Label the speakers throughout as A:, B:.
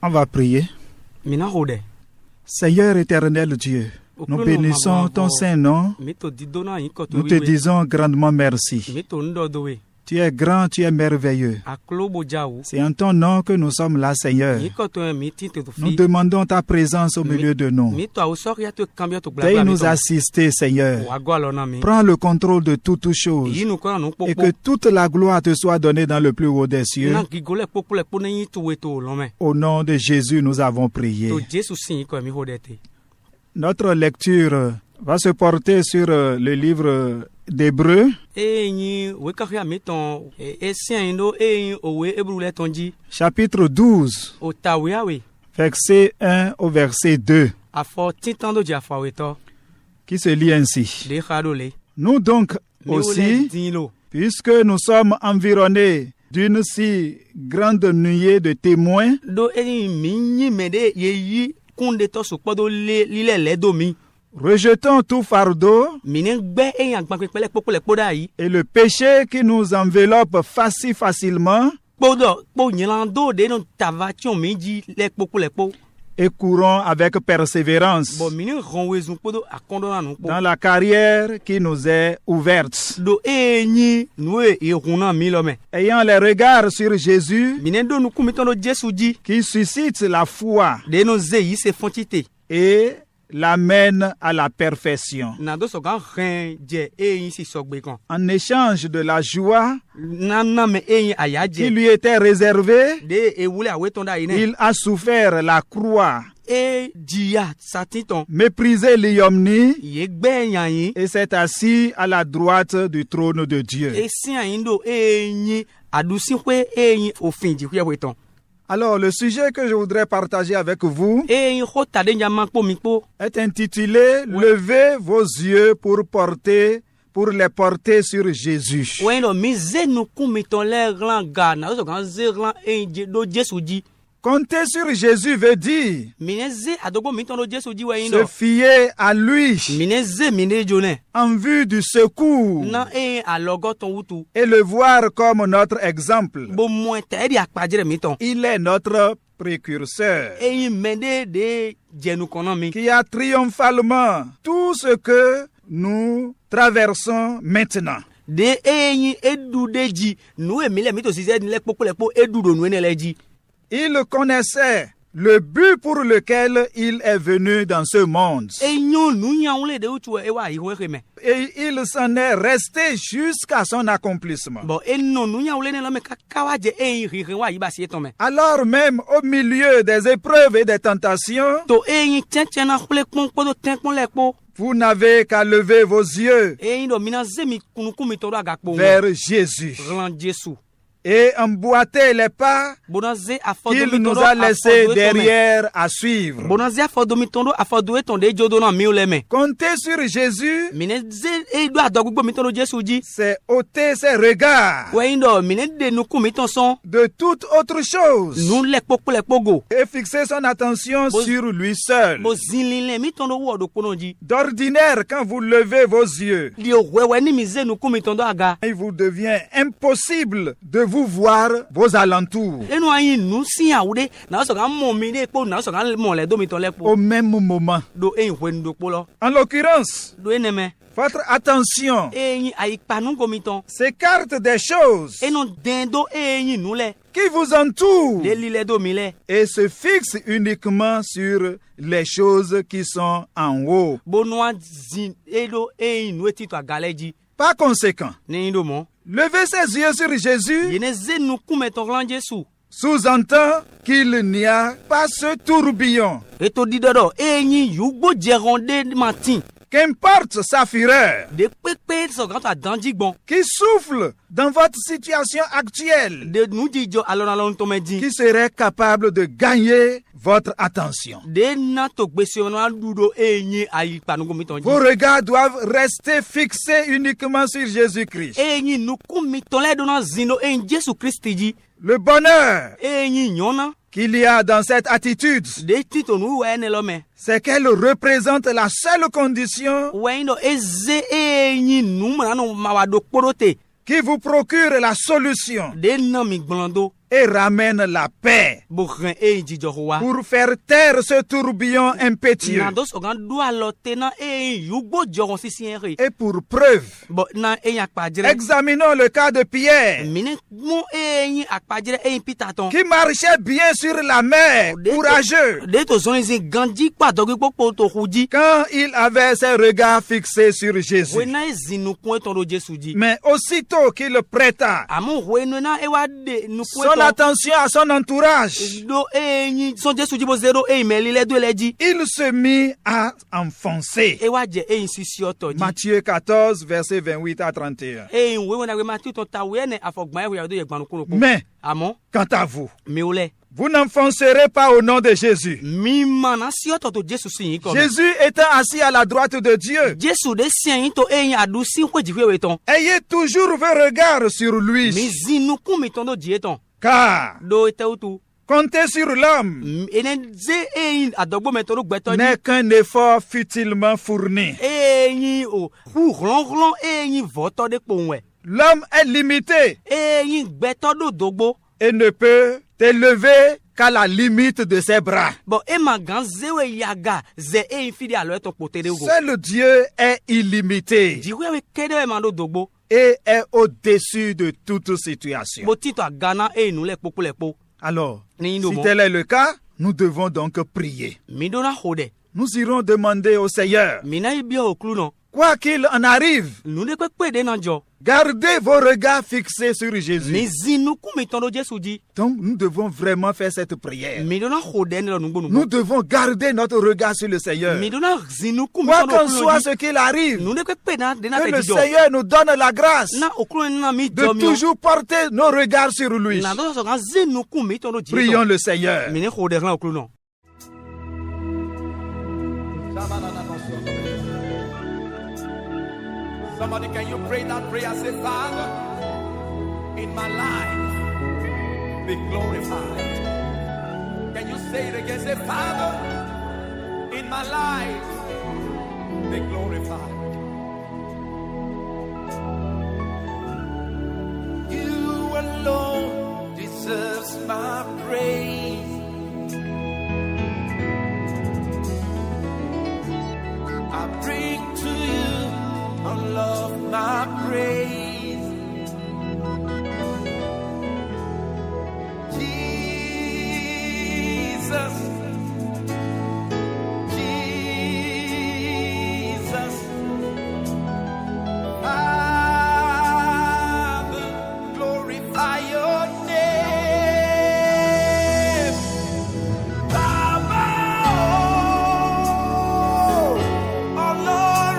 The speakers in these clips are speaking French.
A: On va prier.
B: Mina hode.
A: Seigneur éternel Dieu, nous bénissons ton saint nom. Nous te disons grandement merci. Tu es grand, tu es merveilleux. C'est en ton nom que nous sommes là, Seigneur. Nous demandons ta présence au milieu de nous. Veuille nous assister, Seigneur. Prends le contrôle de toutes choses et que toute la gloire te soit donnée dans le plus haut des cieux. Au nom de Jésus, nous avons prié. Notre lecture va se porter sur le livre d'Hébreux. Chapitre 12, verset 1 au verset 2, qui se lit ainsi. Nous donc aussi, puisque nous sommes environnés d'une si grande nuée de témoins, rejetons tout fardeau et le péché qui nous enveloppe si facilement et courons avec persévérance dans la carrière qui nous est ouverte. Ayant les regards sur Jésus qui suscite la foi et l'amène à la perfection. En échange de la joie qui lui était réservée, il a souffert la croix, méprisé l'ignominie et s'est assis à la droite du trône de Dieu. Alors, le sujet que je voudrais partager avec vous est intitulé « Levez vos yeux pour les porter sur Jésus ». Compter sur Jésus veut dire se fier à lui en vue du secours et le voir comme notre exemple. Il est notre précurseur qui a triomphalement tout ce que nous traversons maintenant. Il connaissait le but pour lequel il est venu dans ce monde. Et il s'en est resté jusqu'à son accomplissement. Alors même au milieu des épreuves et des tentations, vous n'avez qu'à lever vos yeux vers Jésus et emboîter les pas qu'il nous a laissés derrière à suivre. Compter sur Jésus, c'est ôter ses regards de toute autre chose et fixer son attention sur lui seul. D'ordinaire, quand vous levez vos yeux, il vous devient impossible de vous voir vos alentours. Au même moment. En l'occurrence, votre attention s'écarte des choses qui vous entourent et se fixe uniquement sur les choses qui sont en haut. Par conséquent, lever ses yeux sur Jésus sous-entend qu'il n'y a pas ce tourbillon. Qu'importe sa fureur qui souffle dans votre situation actuelle, qui serait capable de gagner votre attention. Vos regards doivent rester fixés uniquement sur Jésus-Christ. Le bonheur qu'il y a dans cette attitude, c'est qu'elle représente la seule condition qui vous procure la solution et ramène la paix pour faire taire ce tourbillon impétueux. Et pour preuve, examinons le cas de Pierre qui marchait bien sur la mer, courageux, quand il avait ses regards fixés sur Jésus. Mais aussitôt qu'il prêta son attention à son entourage, il se mit à enfoncer. Matthieu 14, versets 28 à 31. Mais, quant à vous, vous n'enfoncerez pas au nom de Jésus. Jésus étant assis à la droite de Dieu, ayez toujours vos regards sur lui. Car compter sur l'homme n'est qu'un effort futilement fourni. L'homme est limité et ne peut élever qu'à la limite de ses bras. Seul Dieu est illimité et est au-dessus de toute situation. Alors, si tel est le cas, nous devons donc prier. Nous irons demander au Seigneur, quoi qu'il en arrive, gardez vos regards fixés sur Jésus. Donc, nous devons vraiment faire cette prière. Nous devons garder notre regard sur le Seigneur. Quoi qu'en soit ce qu'il arrive, que le Seigneur nous donne la grâce de toujours porter nos regards sur lui. Prions le Seigneur.
B: Somebody, can you pray that prayer? Say, Father, in my life, be glorified. Can you say it again? Say, Father, in my life, be glorified. You alone deserves my praise. I bring to you all of my praise. Jesus, Jesus, Father, glorify your name. Baba, oh Lord,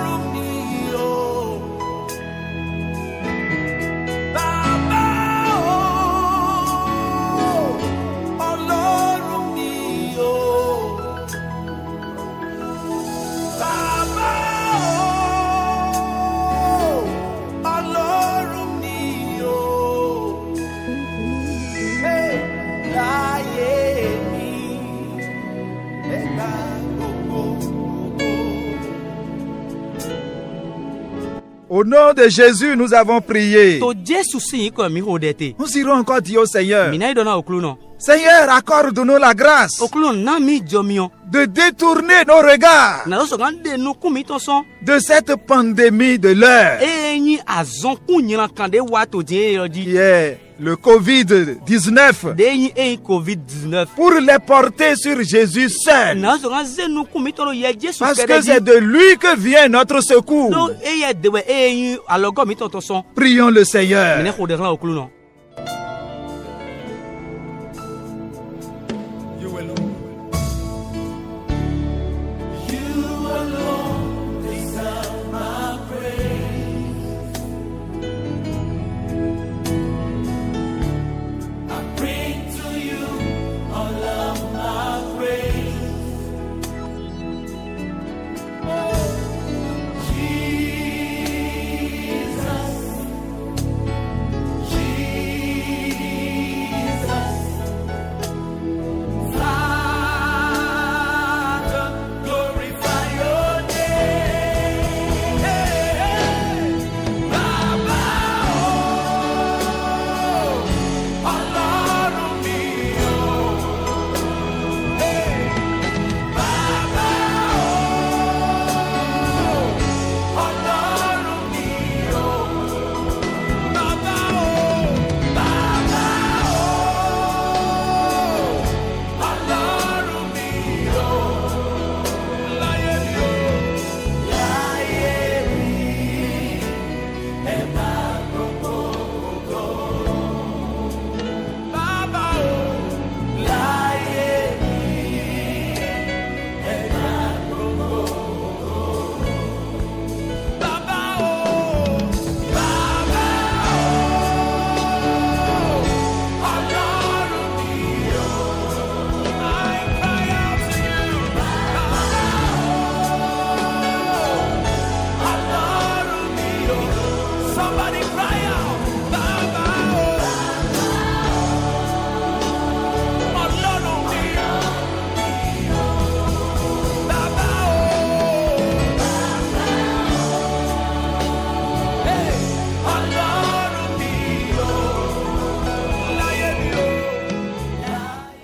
A: Au nom de Jésus, nous avons prié. Nous irons encore dire au Seigneur, Seigneur, accorde-nous la grâce de détourner nos regards de cette pandémie de l'heure qui est le Covid-19 pour les porter sur Jésus seul, parce que c'est de lui que vient notre secours. Prions le Seigneur.
B: Jesus,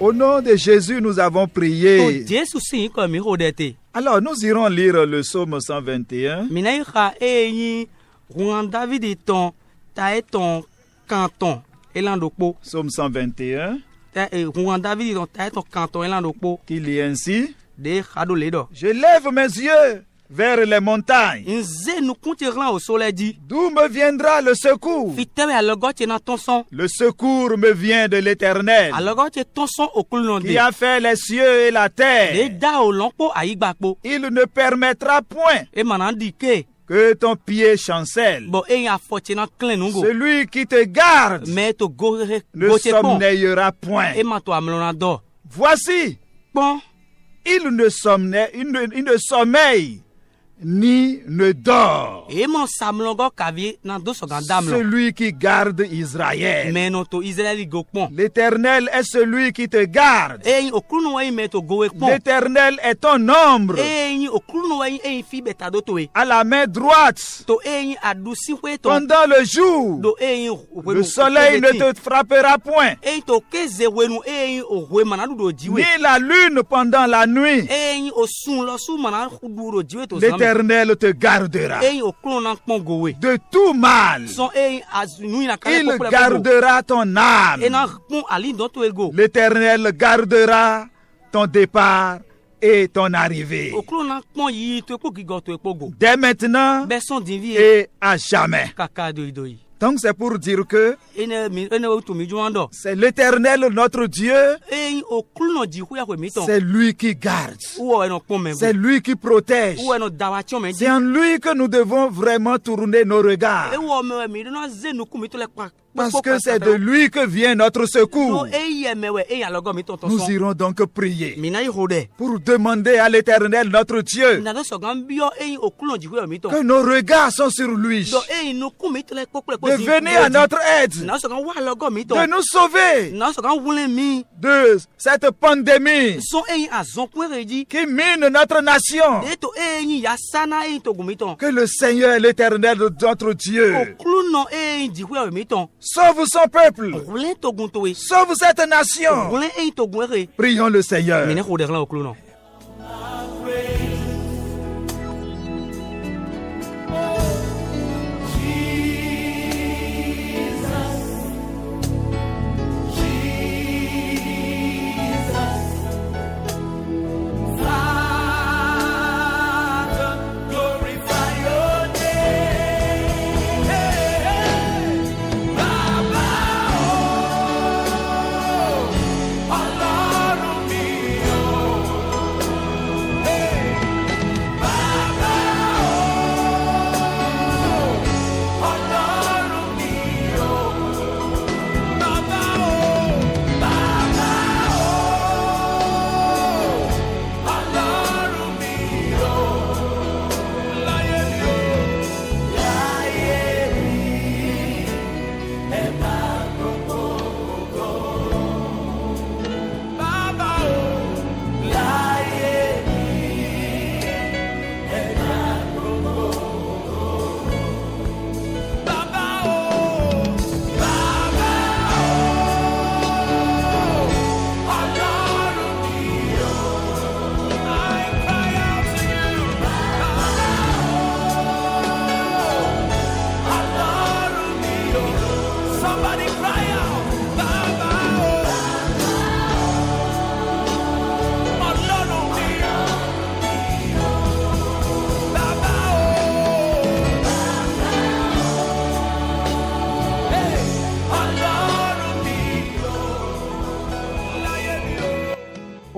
A: Au nom de Jésus, nous avons prié. Alors, nous irons lire le psaume 121. Psaume 121. Qui lit ainsi. Je lève mes yeux vers les montagnes. D'où me viendra le secours? Le secours me vient de l'Éternel, qui a fait les cieux et la terre. Il ne permettra point que ton pied chancelle. Celui qui te garde ne sommeillera point. Voici, il ne sommeille ni ne dort celui qui garde Israël. L'Éternel est celui qui te garde. L'Éternel est ton ombre à la main droite. Pendant le jour, le soleil ne te frappera point, ni la lune pendant la nuit. L'Éternel te gardera de tout mal. Il gardera ton âme. L'Éternel gardera ton départ et ton arrivée, dès maintenant et à jamais. Donc c'est pour dire que c'est l'Éternel notre Dieu. C'est lui qui garde. C'est lui qui protège. C'est en lui que nous devons vraiment tourner nos regards. Parce que c'est de lui que vient notre secours. Nous irons donc prier pour demander à l'Éternel notre Dieu que nos regards sont sur lui, de venir à notre aide, de nous sauver de cette pandémie qui mine notre nation. Que le Seigneur et l'Éternel notre Dieu sauve son peuple, sauve cette nation. Prions le Seigneur.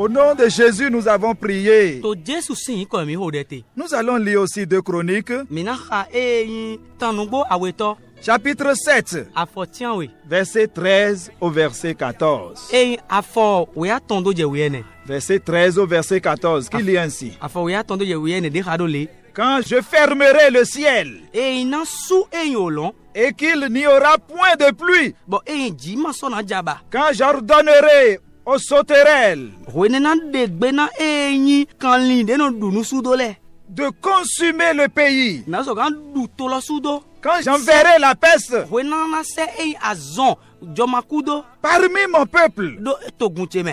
A: Au nom de Jésus, nous avons prié. Nous allons lire aussi 2 Chroniques, chapitre 7, verset 13 au verset 14. Verset 13 au verset 14, qui lit ainsi. Quand je fermerai le ciel et qu'il n'y aura point de pluie, quand j'ordonnerai aux sauterelles de consumer le pays, Quand j'enverrai la peste parmi mon peuple,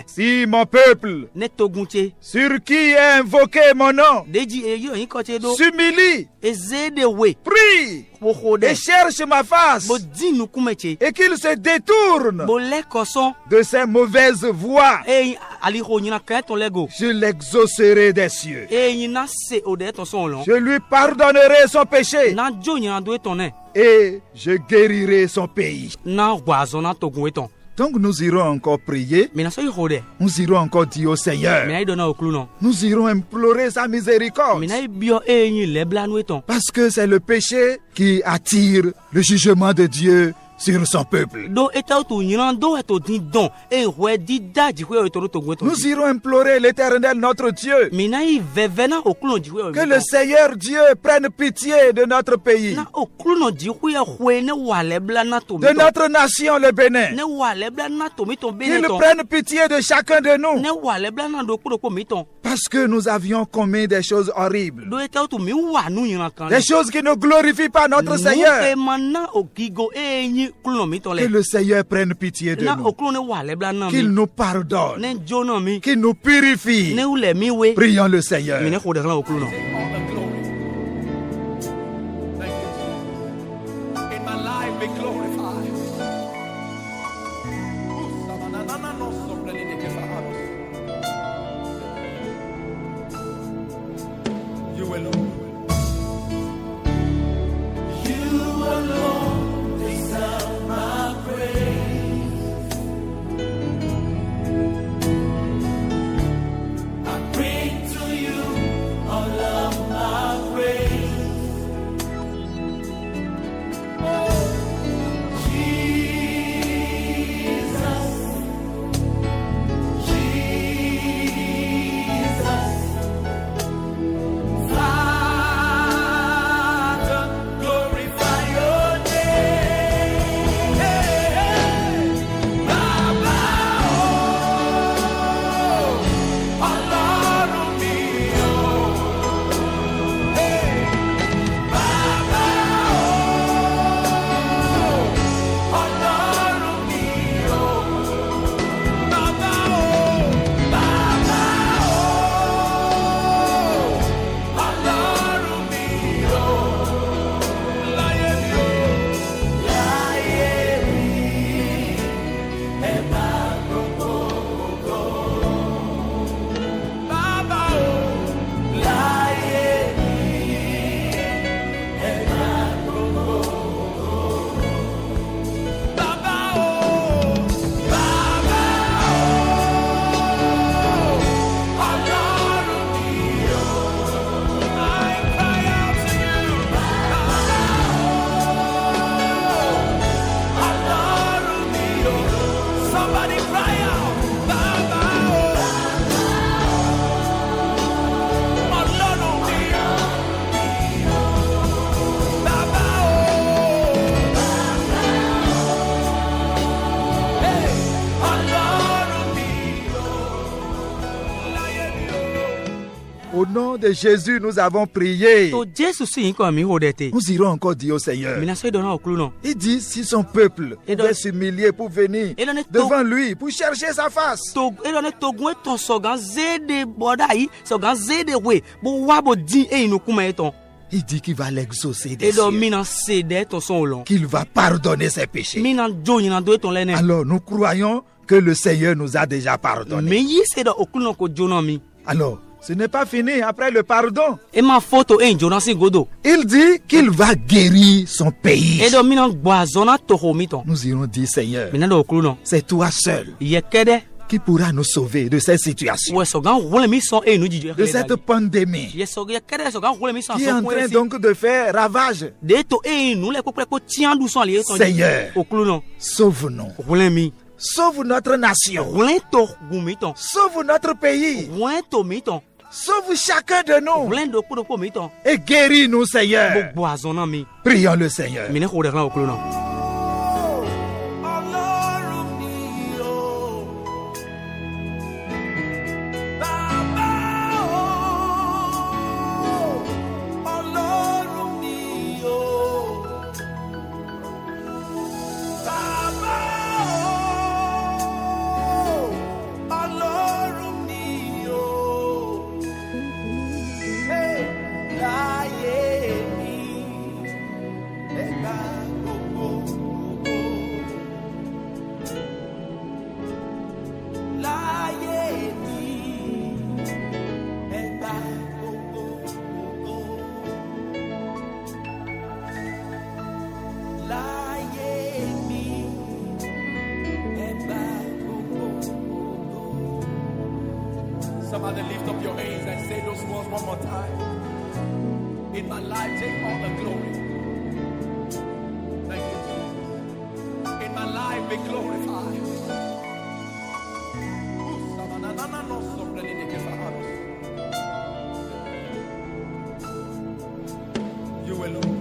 A: si mon peuple, sur qui est invoqué mon nom, s'humilie, prie et cherche ma face, et qu'il se détourne de ses mauvaises voies, je l'exaucerai des cieux. Je lui pardonnerai son péché et je guérirai son pays. Donc nous irons encore prier, nous irons encore dire au Seigneur, nous irons implorer sa miséricorde, parce que c'est le péché qui attire le jugement de Dieu sur son peuple. Nous irons implorer l'Éternel notre Dieu, que le Seigneur Dieu prenne pitié de notre pays, de notre nation le Bénin, qu'il prenne pitié de chacun de nous, parce que nous avions commis des choses horribles, des choses qui ne glorifient pas notre Seigneur. Que le Seigneur prenne pitié de nous, qu'il nous pardonne, qu'il nous purifie. Prions le Seigneur. Au nom de Jésus, nous avons prié. Nous irons encore dire au Seigneur. Il dit, si son peuple devait s'humilier pour venir devant lui, pour chercher sa face, il dit qu'il va l'exaucer des cieux, qu'il va pardonner ses péchés. Alors nous croyons que le Seigneur nous a déjà pardonné. Alors, ce n'est pas fini après le pardon. Il dit qu'il va guérir son pays. Nous irons dire, Seigneur, c'est toi seul qui pourra nous sauver de cette situation, de cette pandémie qui est en train donc de faire ravage. Seigneur, sauve-nous. Sauve notre nation. Sauve notre pays. Sauve chacun de nous. Et guéris-nous, Seigneur. Prions le Seigneur.
B: Somebody lift up your hands and say those words one more time. In my life, take all the glory. Thank you, Jesus. In my life, be glorified. You alone.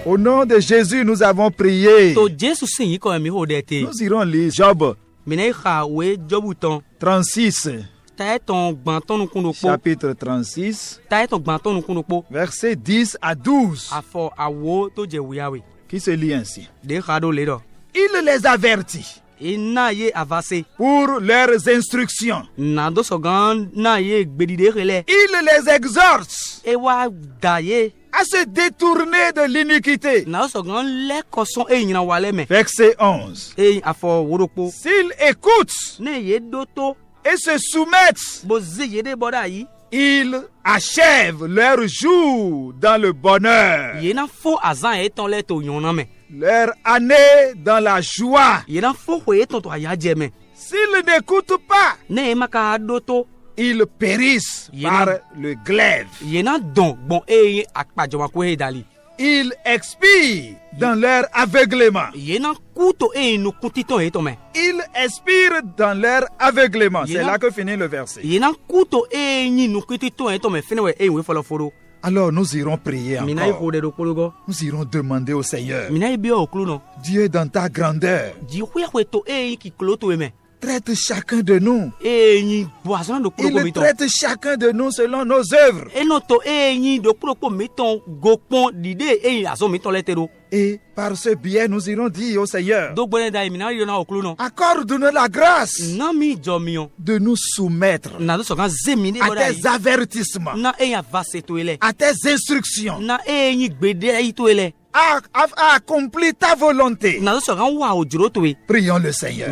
A: Au nom de Jésus, nous avons prié. Nous irons lire Job 36. Chapitre 36, versets 10 à 12, qui se lit ainsi. Il les avertit pour leurs instructions. Il les exhorte à se détourner de l'iniquité. Verset 11. S'ils écoutent et se soumettent, ils achèvent leur jour dans le bonheur, leur année dans la joie. S'ils n'écoutent pas, ils périssent par le glaive. Ils expirent dans leur aveuglement. Ils expirent dans leur aveuglement. C'est là que finit le verset. Alors nous irons prier encore. Nous irons demander au Seigneur. Dieu, dans ta grandeur, traite chacun de nous. Il traite chacun de nous selon nos œuvres. Et par ce biais, nous irons dire au Seigneur, accorde-nous la grâce de nous soumettre à tes avertissements, à tes instructions, à accomplir ta volonté. Prions le Seigneur.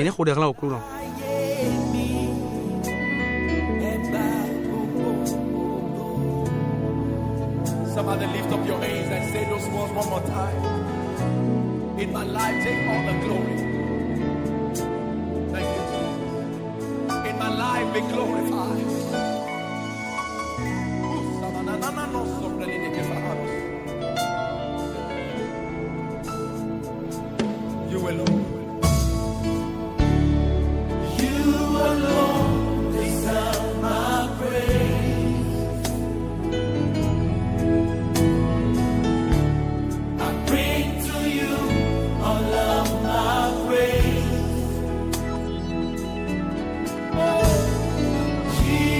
B: Somebody lift up your hands and say those words one more time. In my life, take all the glory. Thank you, Jesus. In my life, be glorified. You alone. You alone deserve my praise. I bring to you all of my praise. Oh, Jesus.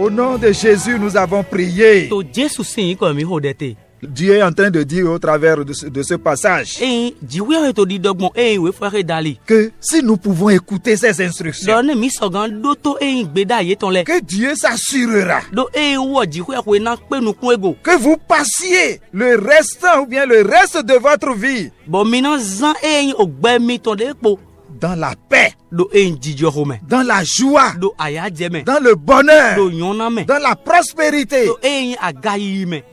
A: Au nom de Jésus, nous avons prié. Dieu est en train de dire au travers de ce passage que si nous pouvons écouter ces instructions, que Dieu s'assurera que vous passiez le restant ou bien le reste de votre vie dans la paix, dans la joie, dans le bonheur, dans la prospérité.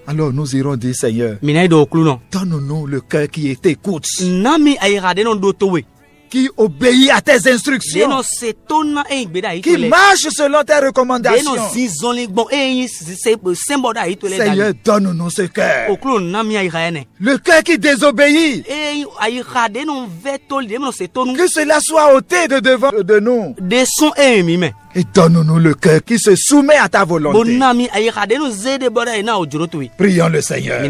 A: Alors nous irons dire, Seigneur, donne-nous le cœur qui t'écoute, qui obéit à tes instructions, qui marche selon tes recommandations. Seigneur, donne-nous ce cœur. Le cœur qui désobéit, que cela soit ôté de devant de nous. Et donne-nous le cœur qui se soumet à ta volonté. Prions le Seigneur.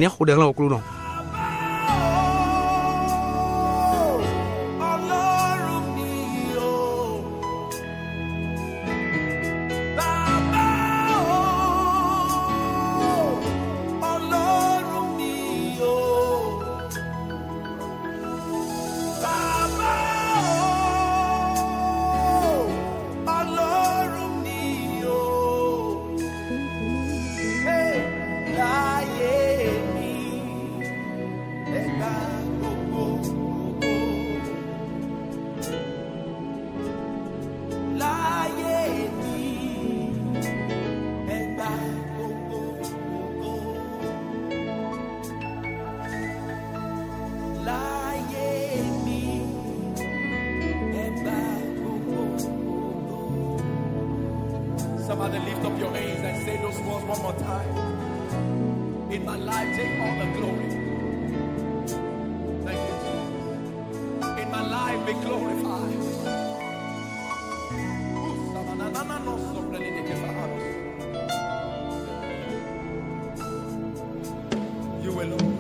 B: Somebody lift up your hands and say those words one more time. In my life, take all the glory. Thank you, Jesus. In my life, be glorified. You alone.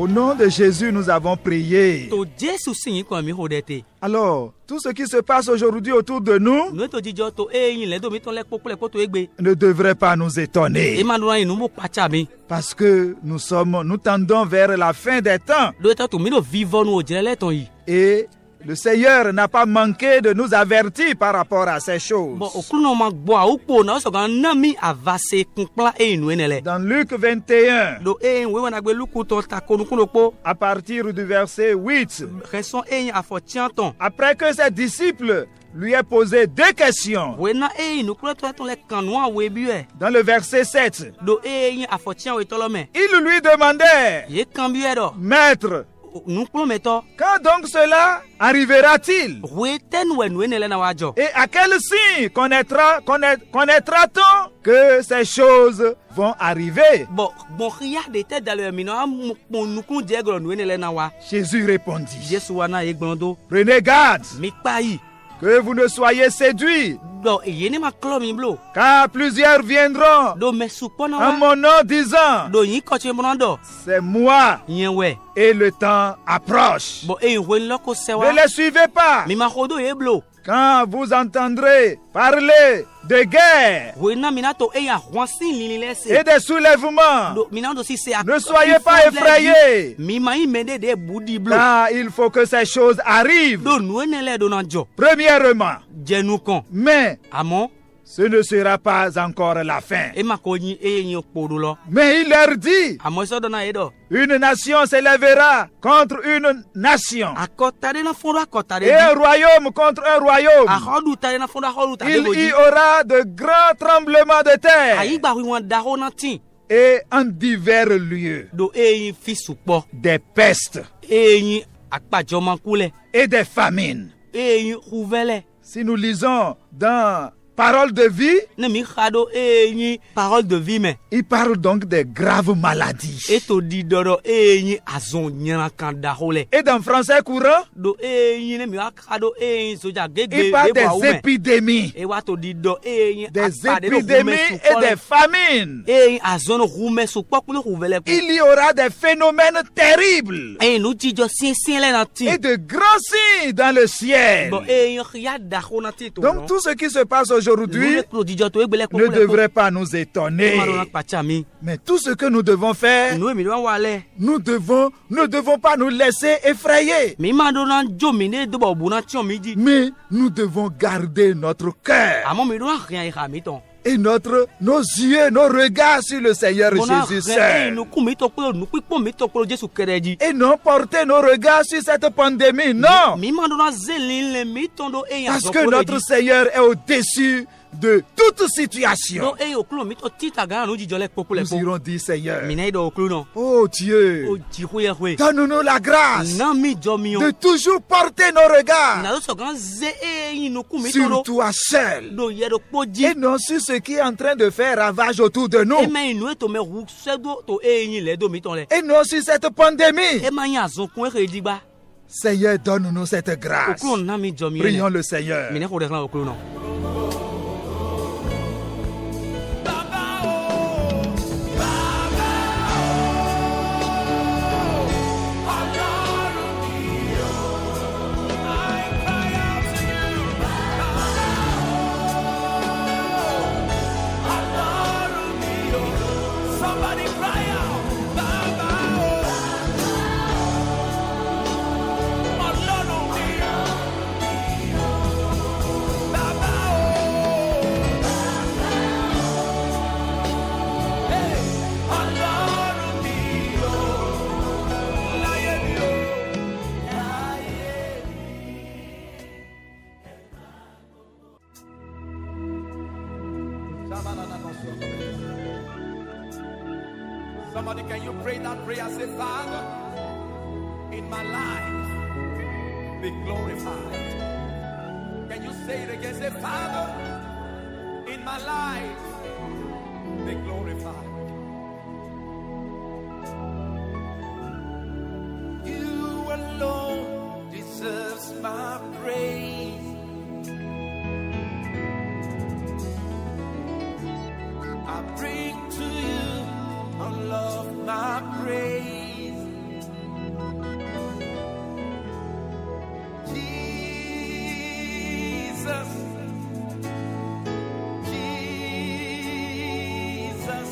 A: Au nom de Jésus, nous avons prié. Alors, tout ce qui se passe aujourd'hui autour de nous ne devrait pas nous étonner. Parce que nous tendons vers la fin des temps. Et le Seigneur n'a pas manqué de nous avertir par rapport à ces choses. Dans Luc 21, à partir du verset 8, après que ses disciples lui est posé 2 questions. Dans le verset 7, il lui demandait, Maître, quand donc cela arrivera-t-il? Et à quel signe connaîtra-t-on que ces choses vont arriver? Jésus répondit, prenez garde que vous ne soyez séduits, car plusieurs viendront en mon nom disant, c'est moi, et le temps approche. Ne les suivez pas. Quand vous entendrez parler de guerre et de soulèvements, ne soyez pas effrayés, car il faut que ces choses arrivent. Premièrement, mais ce ne sera pas encore la fin. Mais il leur dit, une nation s'élèvera contre une nation, et un royaume contre un royaume. Il y aura de grands tremblements de terre, et en divers lieux, des pestes et des famines. Si nous lisons dans Parole de vie, il parle donc des graves maladies. Et dans français courant, il parle des épidémies. Des épidémies et des famines. Il y aura des phénomènes terribles et de grands signes dans le ciel. Donc tout ce qui se passe aujourd'hui ne devrait pas nous étonner. Mais tout ce que nous devons faire, nous ne devons pas nous laisser effrayer. Mais nous devons garder notre cœur et nos yeux, nos regards sur le Seigneur Jésus seul. Et non porter nos regards sur cette pandémie, non. Parce que notre Seigneur est au-dessus de toute situation. Nous irons dire, Seigneur, oh Dieu, donne-nous la grâce de toujours porter nos regards sur toi seul et non sur ce qui est en train de faire ravage autour de nous et non sur cette pandémie. Seigneur, donne-nous cette grâce. Prions le Seigneur.
B: Somebody, can you pray that prayer? Say, Father, in my life, be glorified. Can you say it again? Say, Father, in my life, be glorified. You alone deserves my praise. I bring to you all of my praise. Jesus, Jesus,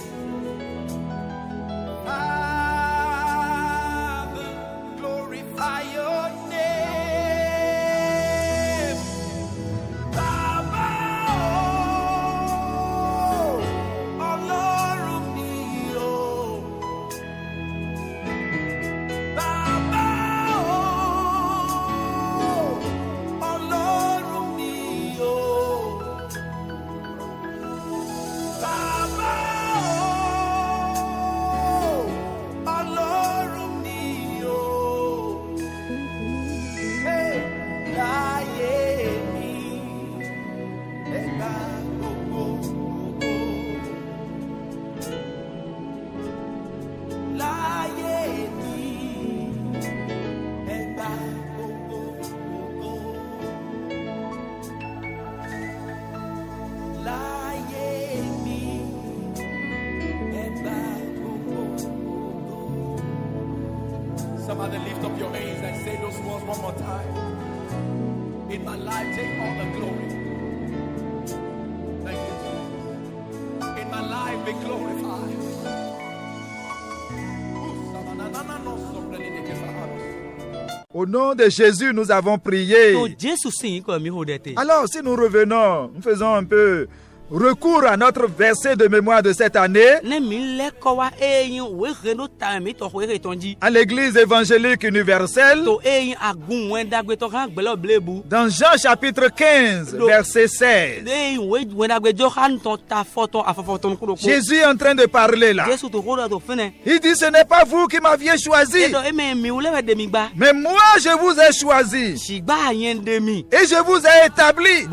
B: one more time. In my life, take all the glory. Thank you, Jesus. In my life, be glorified.
A: Au nom de Jésus, nous avons prié. Alors, si nous revenons, nous faisons un peu recours à notre verset de mémoire de cette année à l'église évangélique universelle dans Jean chapitre 15 verset 16. Jésus est en train de parler là. Il dit: ce n'est pas vous qui m'aviez choisi, mais moi je vous ai choisi et je vous ai établi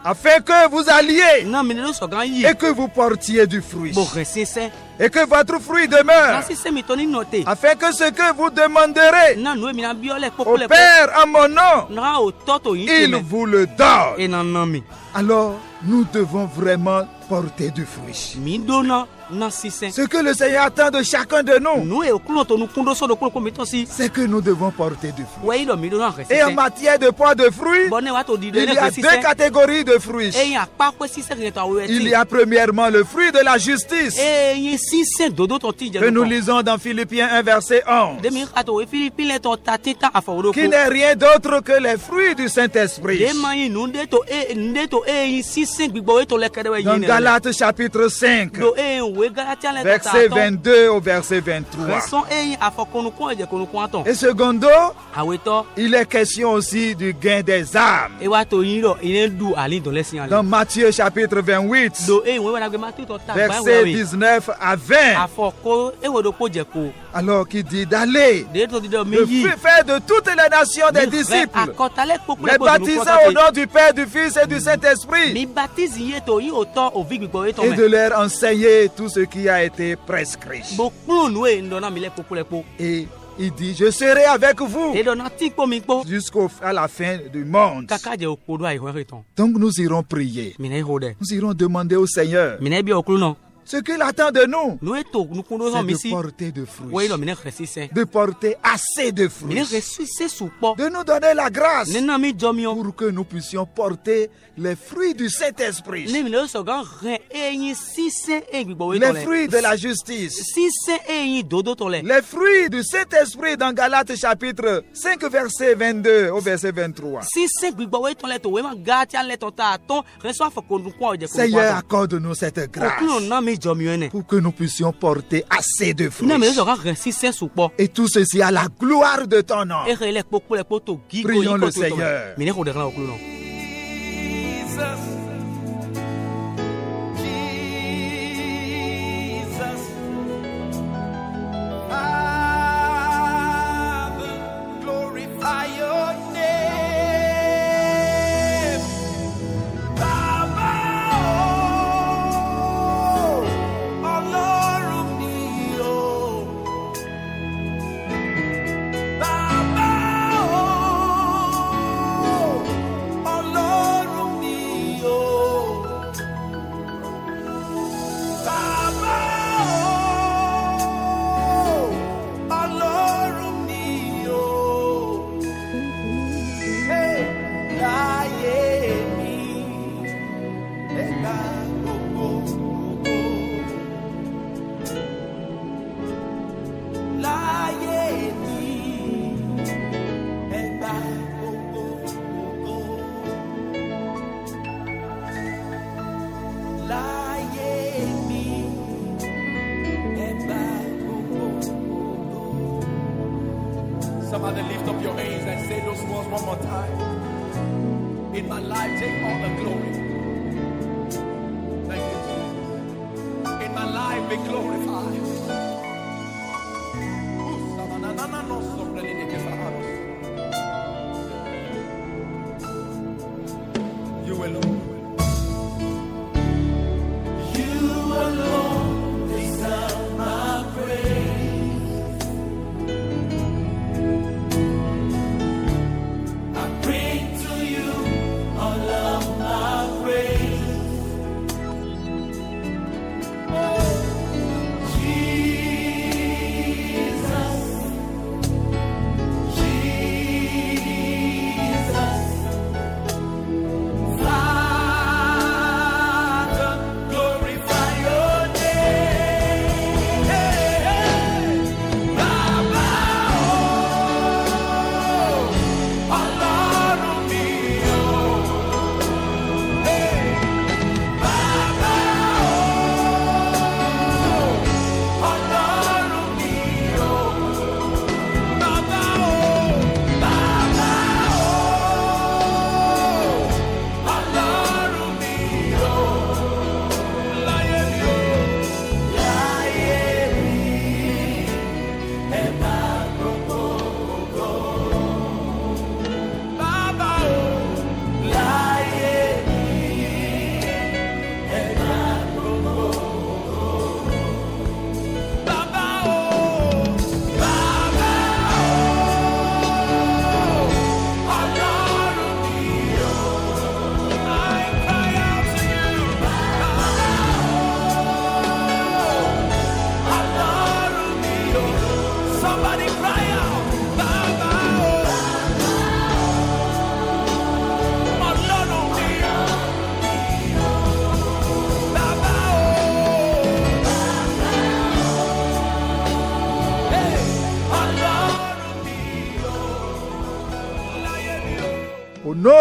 A: afin que vous alliez et que vous portiez du fruit et que votre fruit demeure, afin que ce que vous demanderez au Père en mon nom, il vous le donne. Alors nous devons vraiment porter du fruit. Ce que le Seigneur attend de chacun de nous, c'est que nous devons porter du fruit. Et en matière de poids de fruits, il y a deux catégories de fruits. Il y a premièrement le fruit de la justice que nous lisons dans Philippiens 1 verset 11, qui n'est rien d'autre que les fruits du Saint-Esprit. Dans Galates chapitre 5 verset 22 au verset 23. Et secondo, il est question aussi du gain des âmes. Dans Matthieu chapitre 28 verset 19 à 20, alors qu'il dit d'aller, de faire de toutes les nations des disciples, les baptisant au nom du Père, du Fils et du Saint-Esprit, et de leur enseigner tout ce qui a été prescrit. Et il dit: je serai avec vous jusqu'à la fin du monde. Donc nous irons prier. Nous irons demander au Seigneur ce qu'il attend de nous, c'est de porter de fruits, de porter assez de fruits, de nous donner la grâce pour que nous puissions porter les fruits du Saint-Esprit, les fruits de la justice, les fruits du Saint-Esprit dans Galates chapitre 5 verset 22 au verset 23. Seigneur, accorde-nous cette grâce pour que nous puissions porter assez de fruits. Et tout ceci à la gloire de ton nom. Prions le Seigneur.
B: Somebody lift up your hands and say those words one more time. In my life, take all the glory. Thank you, Jesus. In my life, be glorified. You alone.
C: Jesus.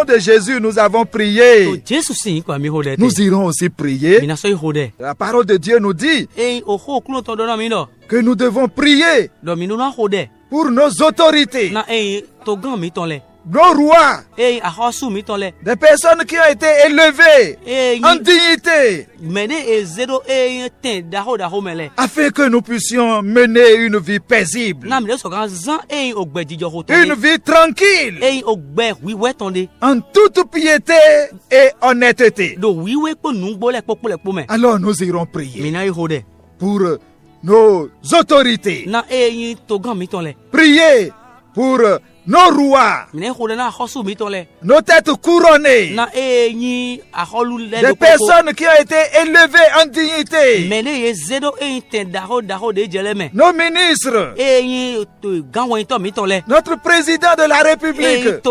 A: de Jésus, nous avons prié. Nous irons aussi prier. La parole de Dieu nous dit que nous devons prier pour nos autorités, nos rois, des personnes qui ont été élevées en dignité, afin que nous puissions mener une vie paisible, une vie tranquille, en toute piété et honnêteté. Alors nous irons prier pour nos autorités, prier pour nos rois, nos têtes couronnées, des personnes qui ont été élevées en dignité, nos ministres, notre président de la République.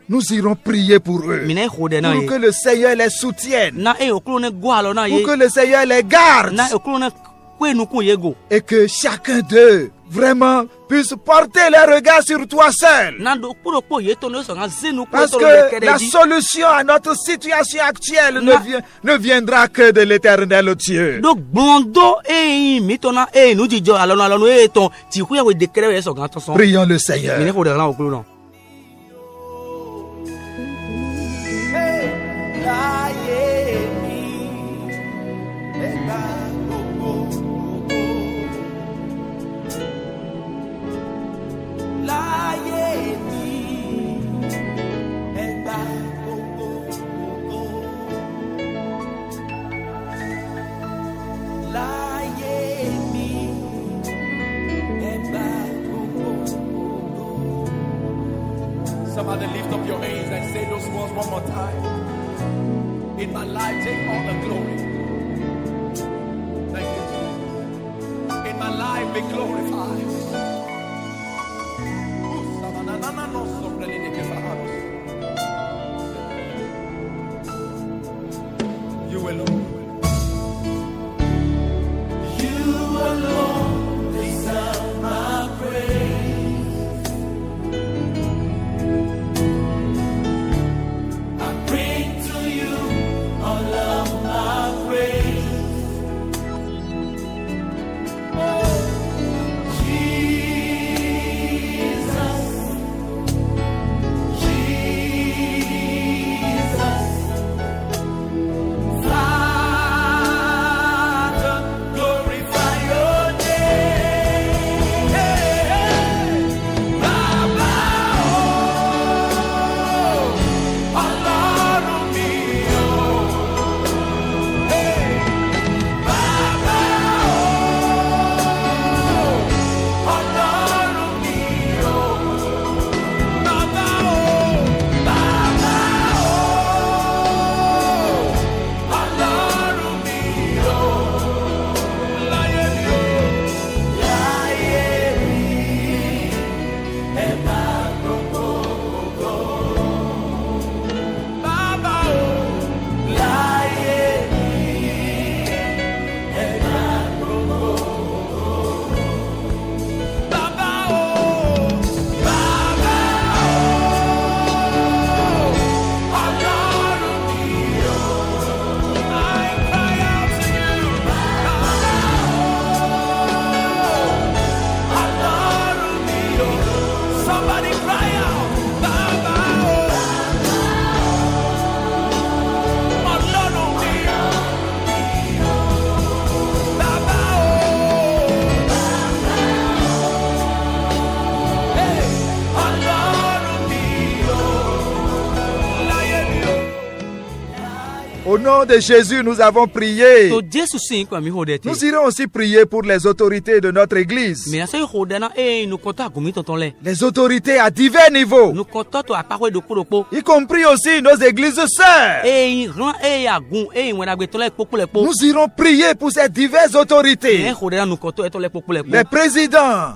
A: Nous irons prier pour eux, pour que le Seigneur les soutienne, pour que le Seigneur les garde, et que chacun d'eux vraiment puisse porter les regards sur toi seul. Parce que la solution à notre situation actuelle ne viendra que de l'Éternel Dieu. Prions le Seigneur.
B: Somebody lift up your hands and say those words one more time. In my life, take all the glory. Thank you, Jesus. In my life, be glorified. You alone. You alone deserve my praise. I bring to you all of my praise. Oh, Jesus, Jesus. Father, glorify your name. Hey, Baba, oh, Ọlọ́run mi, oh. Hey, Baba, oh, Ọlọ́run mi, oh. Baba, oh, Baba, oh, Ọlọ́run mi, oh. Láyé mi, oh. Láyé mi, ẹ máa gbogbo ògo. Baba, oh, láyé mi, ẹ máa gbogbo ògo. Baba, oh, Baba, oh, Ọlọ́run mi, oh. I cry out to you, Baba, oh, Ọlọ́run mi, oh. Somebody cry out, Baba, oh, Ọlọ́run mi, oh. Baba, oh, hey, Ọlọ́run mi, oh. Láyé mi, oh.
A: Au nom de Jésus, nous avons prié. Nous irons aussi prier pour les autorités de notre église. Les autorités à divers niveaux, y compris aussi nos églises sœurs. Nous irons prier pour ces diverses autorités. Les présidents,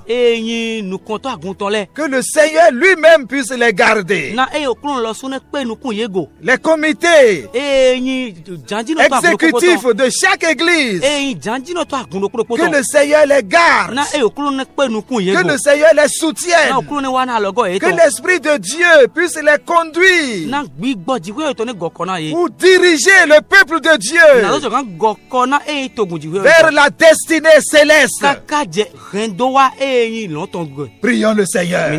A: que le Seigneur lui-même puisse les garder. Les comités, exécutifs de chaque église. Que le Seigneur les garde. Que le Seigneur les soutienne. Que l'Esprit de Dieu puisse les conduire pour diriger le peuple de Dieu vers la destinée céleste. Prions le Seigneur.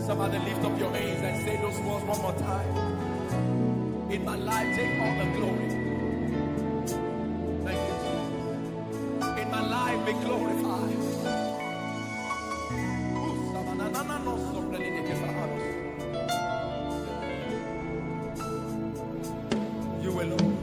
B: Somebody lift up your hands and say those words one more time. In my life, take all the glory. Thank you, Jesus. In my life, be glorified. You alone.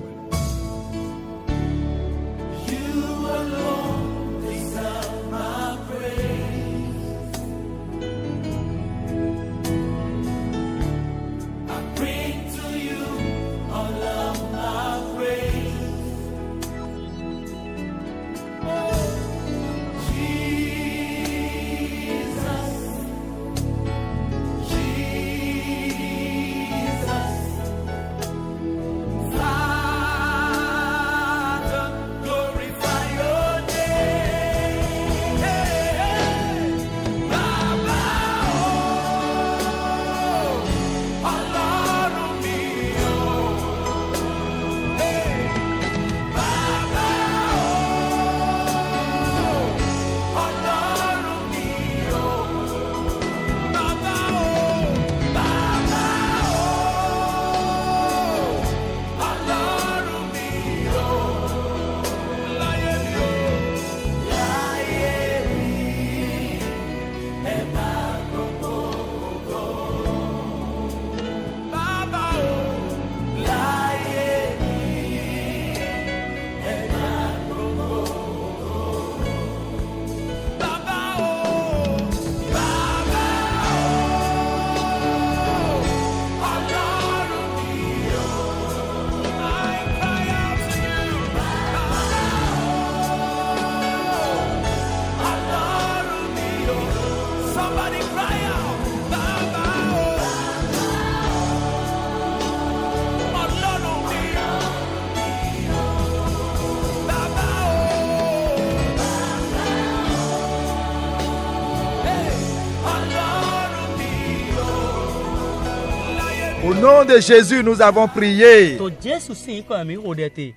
B: Au nom de Jésus, nous avons prié.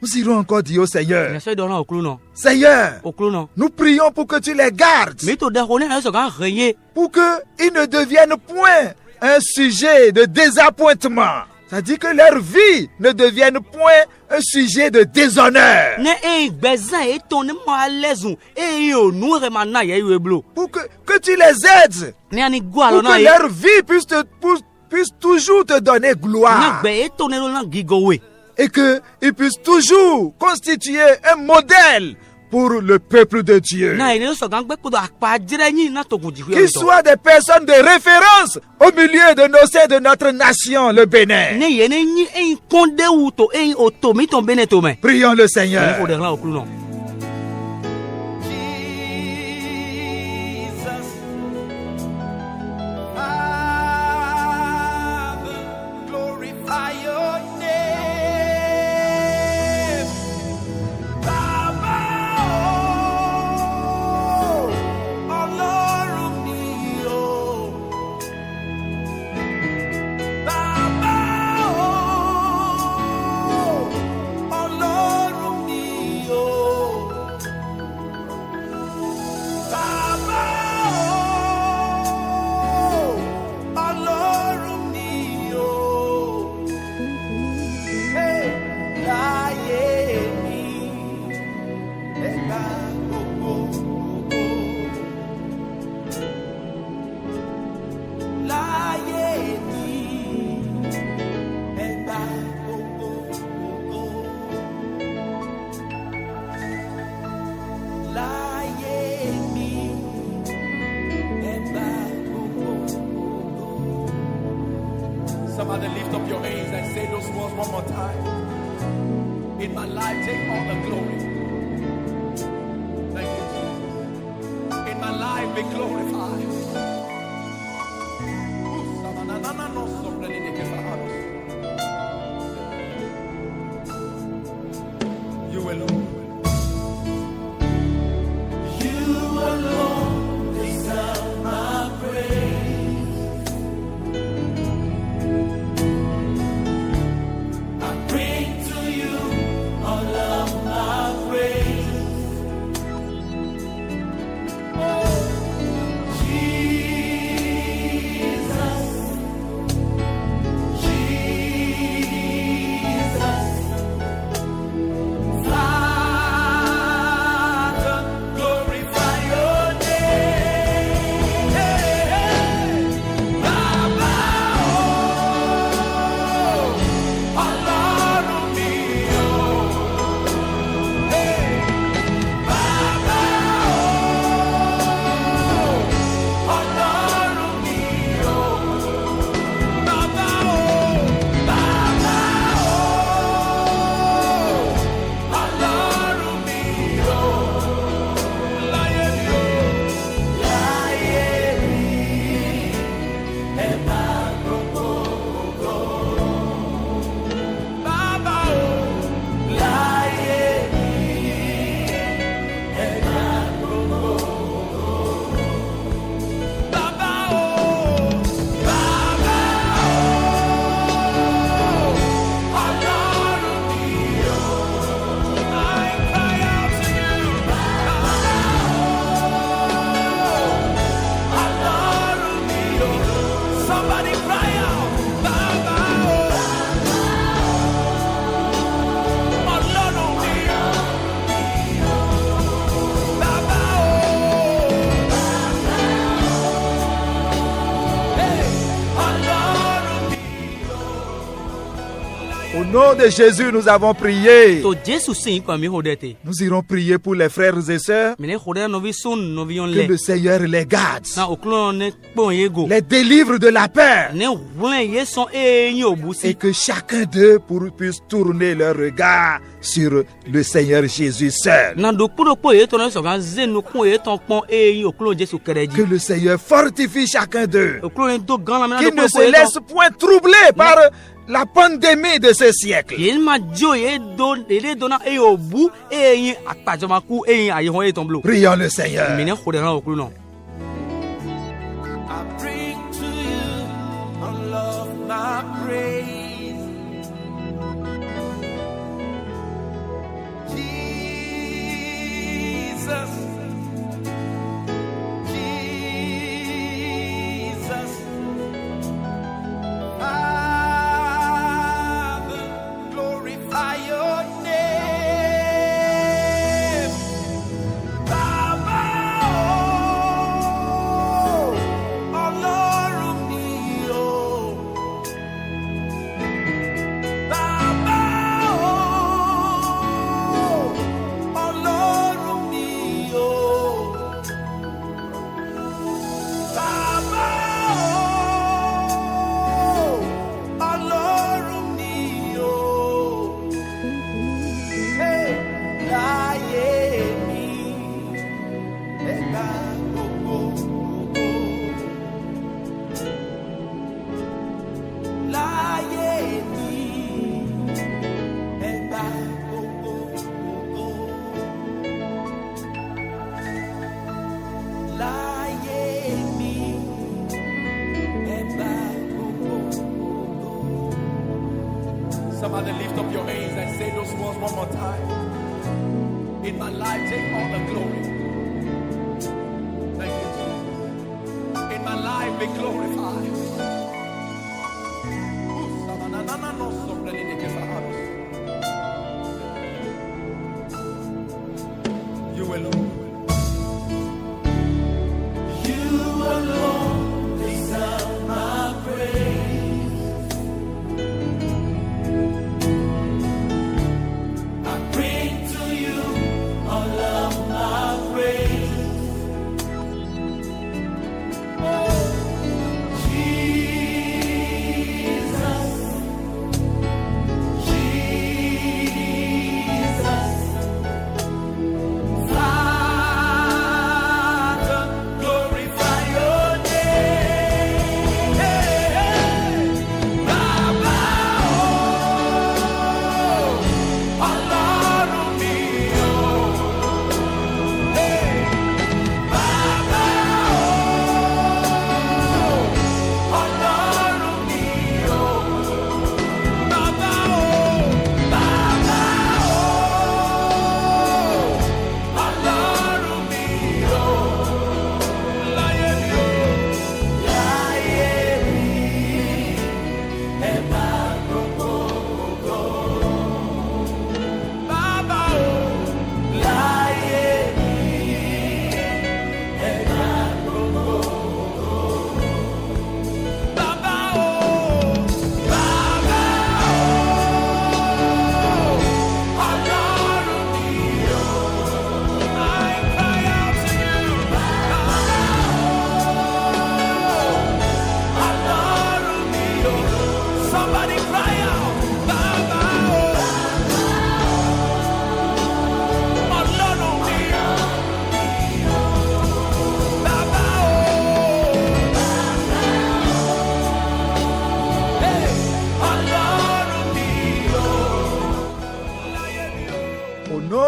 B: Nous irons encore dire au Seigneur, Seigneur, nous prions pour que tu les gardes, pour qu'ils ne deviennent point un sujet de désappointement. C'est-à-dire que leur vie ne devienne point un sujet de déshonneur. Pour que tu les aides, pour que leur vie puisse toujours te donner gloire. Et qu'ils puissent toujours constituer un modèle pour le peuple de Dieu. Qu'ils soient des personnes de référence au milieu de nos sein de notre nation, le Bénin. Prions le Seigneur. Baba, lift up your hands and say those words one more time. In my life, take all the glory. Thank you, Jesus. In my life, be glorified. You alone.
A: Au nom de Jésus, nous avons prié. Nous irons prier pour les frères et sœurs. Que le Seigneur les garde, les délivre de la peur, et que chacun d'eux puisse tourner leur regard sur le Seigneur Jésus seul. Que le Seigneur fortifie chacun d'eux, qu'ils ne se laissent point troubler par la pandémie de ce siècle. Prions le Seigneur.
B: I bring to you all of my praise. Jesus, Jesus, Father, glorify your name. Baba, oh, Ọlọ́run mi o. Baba, oh, Ọlọ́run mi o. Baba, oh, Ọlọ́run mi o. Hey, láyé mi, ẹ gbà gbogbo ògo. Láyé mi, ẹ gbà gbogbo ògo. Láyé mi, ẹ gbà gbogbo ògo. Somebody lift up your hands and say those words one more time. In my life, take all the glory. Thank you, Jesus. In my life, be glorified. You alone. You alone deserve my praise. I bring to you all of my praise. Oh, Jesus.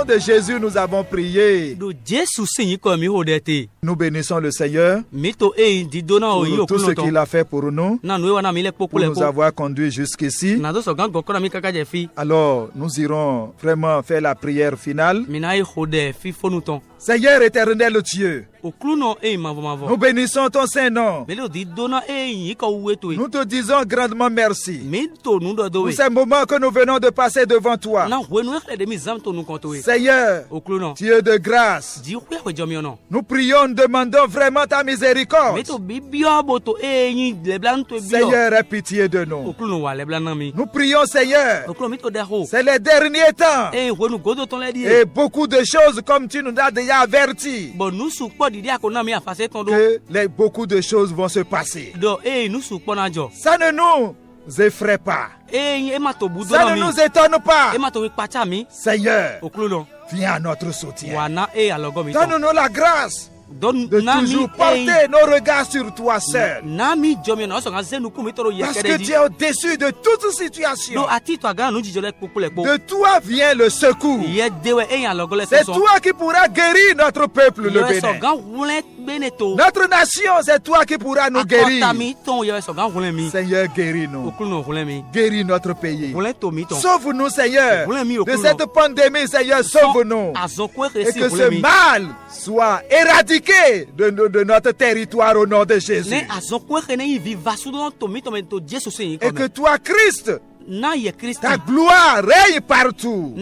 A: de Jésus, nous avons prié. Nous bénissons le Seigneur pour tout ce qu'il a fait pour nous, pour nous avoir conduits jusqu'ici. Alors, nous irons vraiment faire la prière finale. Seigneur éternel Dieu, nous bénissons ton Saint-Nom. Nous te disons grandement merci pour ces moments que nous venons de passer devant toi. Seigneur, Dieu de grâce, nous prions, nous demandons vraiment ta miséricorde. Seigneur, aie pitié de nous. Nous prions, Seigneur, c'est les derniers temps et beaucoup de choses comme tu nous as déjà averti que beaucoup de choses vont se passer. Ça ne nous effraie pas. Ça ne nous étonne pas. Seigneur, viens à notre soutien. Donne-nous la grâce de toujours porter nos regards sur toi seul. Parce que tu es au-dessus de toute situation. De toi vient le secours. C'est toi qui pourras guérir notre peuple, le Bénin. Notre nation, c'est toi qui pourras nous guérir. Seigneur, guéris-nous. Guéris notre pays. Sauve-nous, Seigneur, de cette pandémie. Seigneur, sauve-nous. Et que ce mal soit éradiqué de notre territoire au nom de Jésus. Et que toi, Christ, ta gloire règne partout.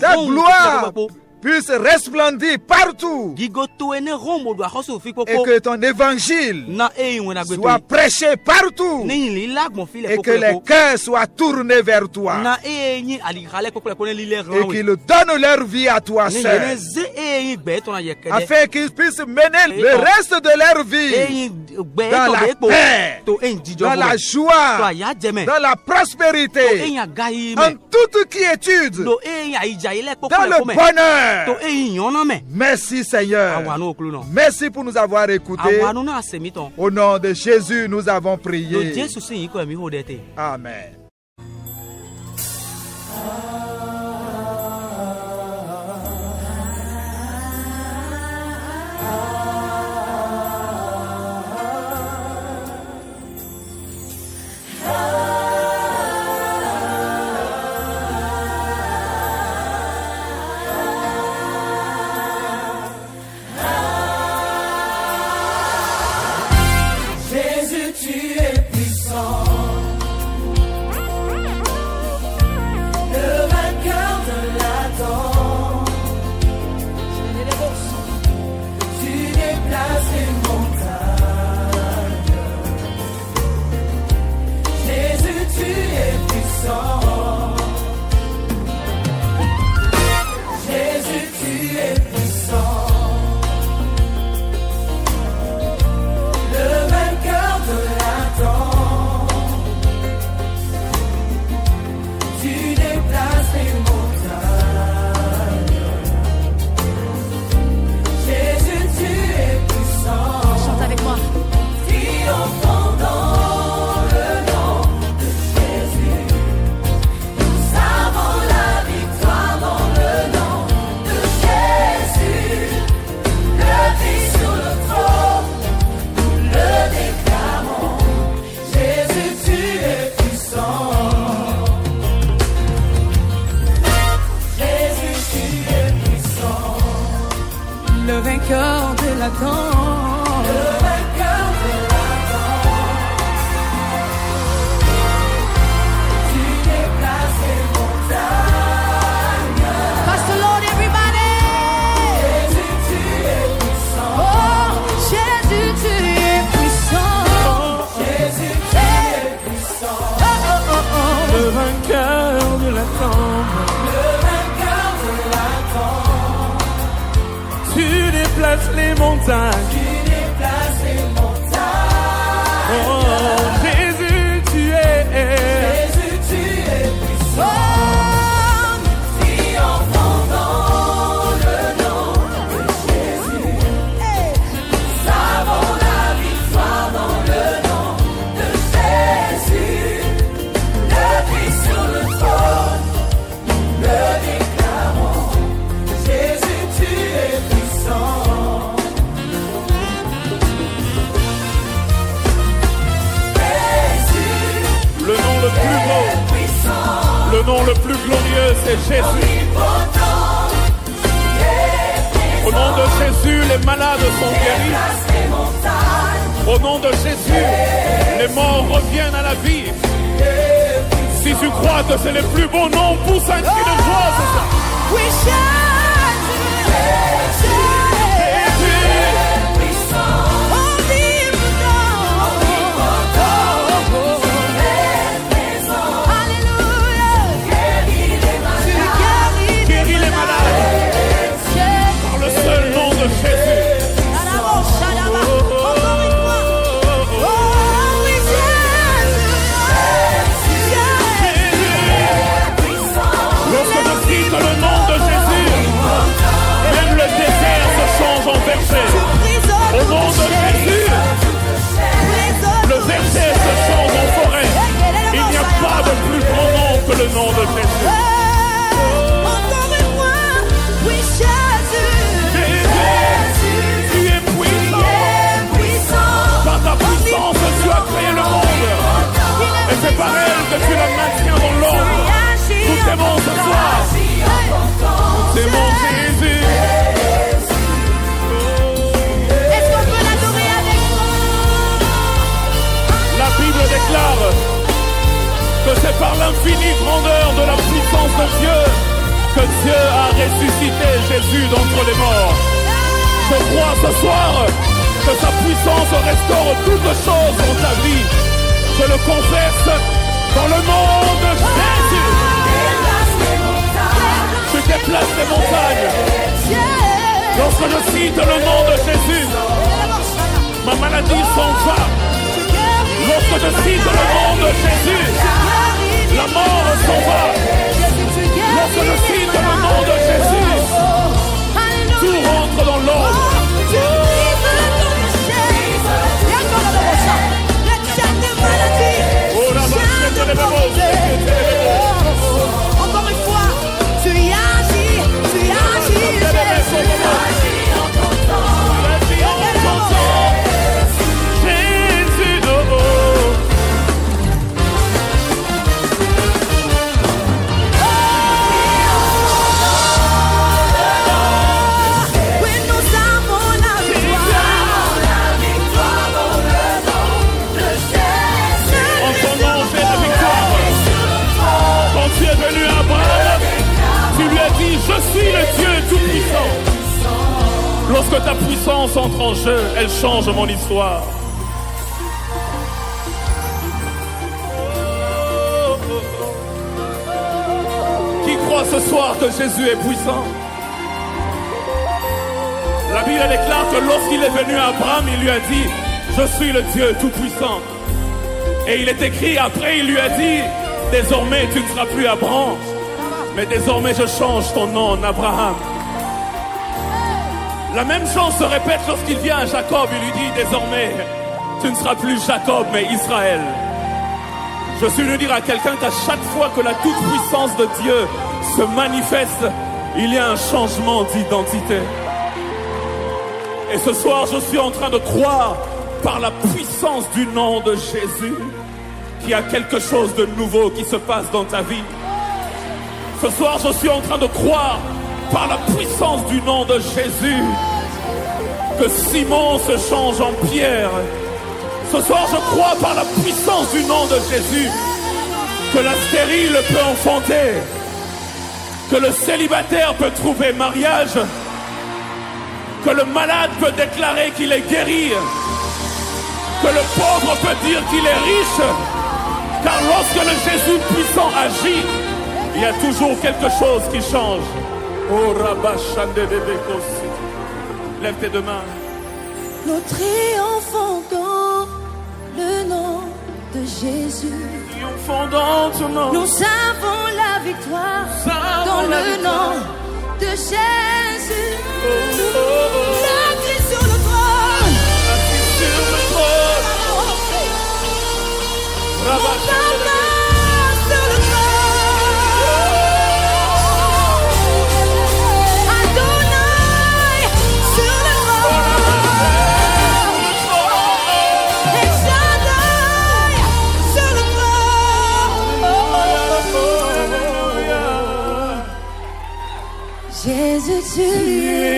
A: Ta gloire puisse resplendir partout. Et que ton évangile soit prêché partout. Et que les cœurs soient tournés vers toi. Et qu'ils donnent leur vie à toi seul. Afin qu'ils puissent mener le reste de leur vie dans la paix, dans la joie, dans la prospérité, en toute quiétude, dans le bonheur. Merci Seigneur. Merci pour nous avoir écoutés. Au nom de Jésus, nous avons prié. Amen.
C: Les montagnes. Tu déplaces les montagnes. Oh, Jésus, tu es puissant. Triomphant dans le nom de Jésus. Nous avons la victoire dans le nom de Jésus. Le Christ sur le trône, le déclarons.
D: Le nom le plus glorieux, c'est Jésus. Au nom de Jésus, les malades sont guéris. Au nom de Jésus, les morts reviennent à la vie. Si tu crois que c'est le plus beau nom, pousse un cri de joie, c'est ça. Guéris les malades par le seul nom de Jésus. Lorsque je cite le nom de Jésus, même le désert se change en verset. Au nom de Jésus, le verset se change en forêt. Il n'y a pas de plus grand nom que le nom de Jésus. Tu es puissant. Par ta puissance, tu as créé le monde. Et c'est par elle que tu le maintiens dans l'ordre. Nous t'aimons ce soir. C'est mon Jésus.
C: Est-ce qu'on peut l'adorer avec nous?
D: La Bible déclare que c'est par l'infinie grandeur de la puissance de Dieu que Dieu a ressuscité Jésus d'entre les morts. Je crois ce soir que sa puissance restaure toutes choses dans ta vie. Je le confesse dans le nom de Jésus. Tu déplaces les montagnes. Lorsque je cite le nom de Jésus, ma maladie s'en va. Lorsque je cite le nom de Jésus, la mort s'en va. Lorsque je cite le nom de Jésus, tout rentre dans l'ordre.
C: Encore une fois, tu y agis,
D: Jésus,
C: oui, nous avons la victoire dans le nom de Jésus.
D: en ton nom, c'est la victoire. Quand tu es venu à Abraham, tu lui as dit, je suis le Dieu tout-puissant. Lorsque ta puissance entre en jeu, elle change mon histoire. Qui croit ce soir que Jésus est puissant? La Bible déclare que lorsqu'il est venu à Abraham, il lui a dit, je suis le Dieu tout-puissant. Et il est écrit, après il lui a dit, désormais tu ne seras plus Abraham, mais désormais je change ton nom en Abraham. La même chose se répète lorsqu'il vient à Jacob, il lui dit, désormais tu ne seras plus Jacob, mais Israël. Je suis venu dire à quelqu'un qu'à chaque fois que la toute-puissance de Dieu se manifeste, il y a un changement d'identité. Et ce soir, je suis en train de croire par la puissance du nom de Jésus qu'il y a quelque chose de nouveau qui se passe dans ta vie. Ce soir, je suis en train de croire par la puissance du nom de Jésus que Simon se change en Pierre. Ce soir, je crois par la puissance du nom de Jésus que la stérile peut enfanter, que le célibataire peut trouver mariage, que le malade peut déclarer qu'il est guéri, que le pauvre peut dire qu'il est riche, car lorsque le Jésus puissant agit, il y a toujours quelque chose qui change. Oh, Rabachandedebekos. Lève tes deux mains.
C: Nous triomphons dans le nom de Jésus.
D: Triomphons dans ton nom.
C: Nous avons la victoire dans le nom de Jésus. La clé sur le trône.
D: Sur le trône.
C: tu es.